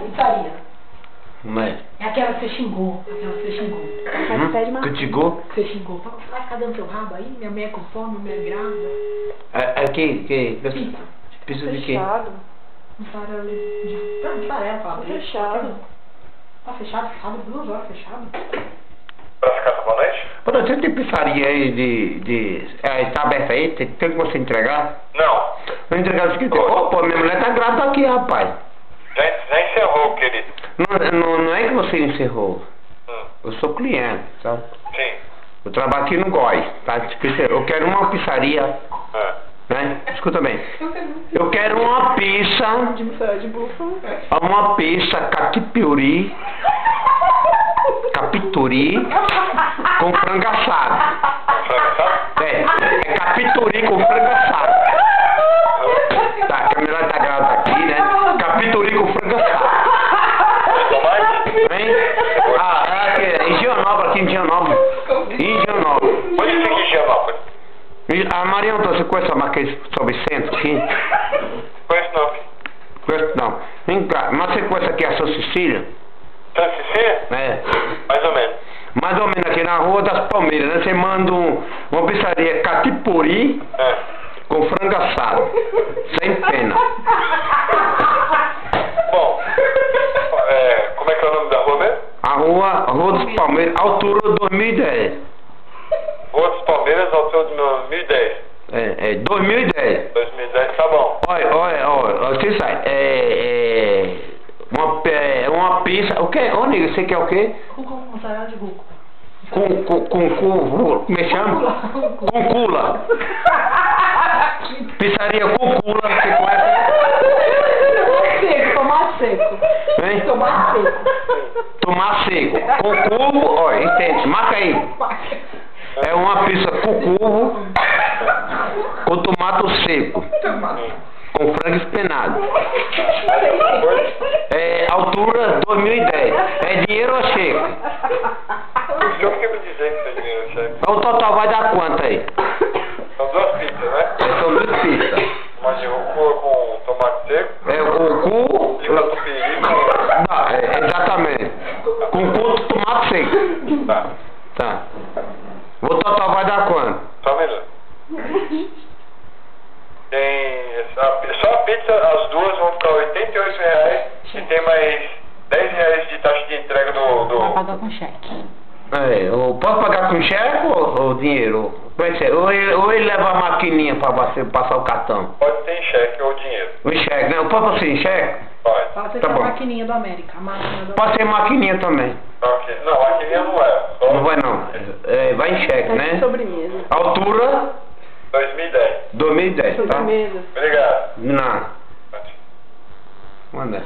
Pizzaria. Mas... É aquela que você xingou. Aquela que você xingou. Que te xingou? Que você xingou. Vai ficar dando seu rabo aí? Minha mãe é com fome, minha mãe é grávida. Que? Pizza. Pizza de quê? Fechado. Mussarela de... mussarela, fala. Fechado. Tá fechado? Sábado, 2 horas fechado. Pra ficar boa noite? Pô, você tem pizzaria aí tá aberta aí? Tem que você entregar? Não. Não entregar o seguinte... Ô, pô, minha mulher tá grávida aqui, rapaz. Já encerrou, querido. Não é que você encerrou. Eu sou cliente, sabe? Sim. Eu trabalho aqui no GOI, tá? Eu quero uma pizzaria, né? Escuta bem. Eu quero uma pizza... De mussarela de búfalo. Uma pizza catupiry com frango assado. É catupiry com frango assado. Tá, a Camila tá grávida aqui, né? Catupiry com frango assado. Vem? Aqui é Higienópolis, aqui em Higienópolis. Onde fica em Higienópolis? A Mariana, você conhece a marca São Vicente aqui? Conheço não. Conhece não. Vem cá, mas você conhece aqui a São Cecília? Santa Cecília? É. Mais ou menos. Mais ou menos aqui na Rua das Palmeiras, né? Você manda uma pizzaria catupiry com frango assado. Sem pena. Bom, como é que é o nome da rua mesmo? A Rua dos Palmeiras, altura 2010. Rua dos Palmeiras, altura de 2010. 2010. 2010, tá bom. Olha, você sabe, uma pizza, o que? Ô, nega, você quer o quê? Com mussarela de rúcula. Como é que chama? Com cula. Pizzaria com cula, você conhece? Tomate seco. Hein? Tomate seco. Tomate seco. Com cubo, olha, entende? Marca aí. É uma pizza com cubo, com tomate seco, com frango espenado. Altura 2010. É dinheiro ou cheque? O senhor que me dizer que tem dinheiro, chefe. O total vai dar quanto aí? São 2 pizzas, né? São 2 pizzas. Uma de rúcula com tomate seco. O cu... E catupiry exatamente. Com cu de tomate seco. Tá. O total vai dar quanto? Só um minuto. Só a pizza, as duas vão ficar R$88 e tem mais R$10 de taxa de entrega Vai pagar com cheque. Pode pagar com cheque ou dinheiro? Ou ele leva a maquininha para você passar o cartão? Pode ter em cheque ou dinheiro. O cheque, né? Pode ser em cheque? Pode. Fala que Tá é a bom. maquininha do América. A máquina do Pode ser maquininha também. Ok. Não, a maquininha não é. Só Não vai não. Vai em cheque, né? Sobremesa. Altura 2010. 2010, tá? Sobremesa. Obrigado. Não. Manda.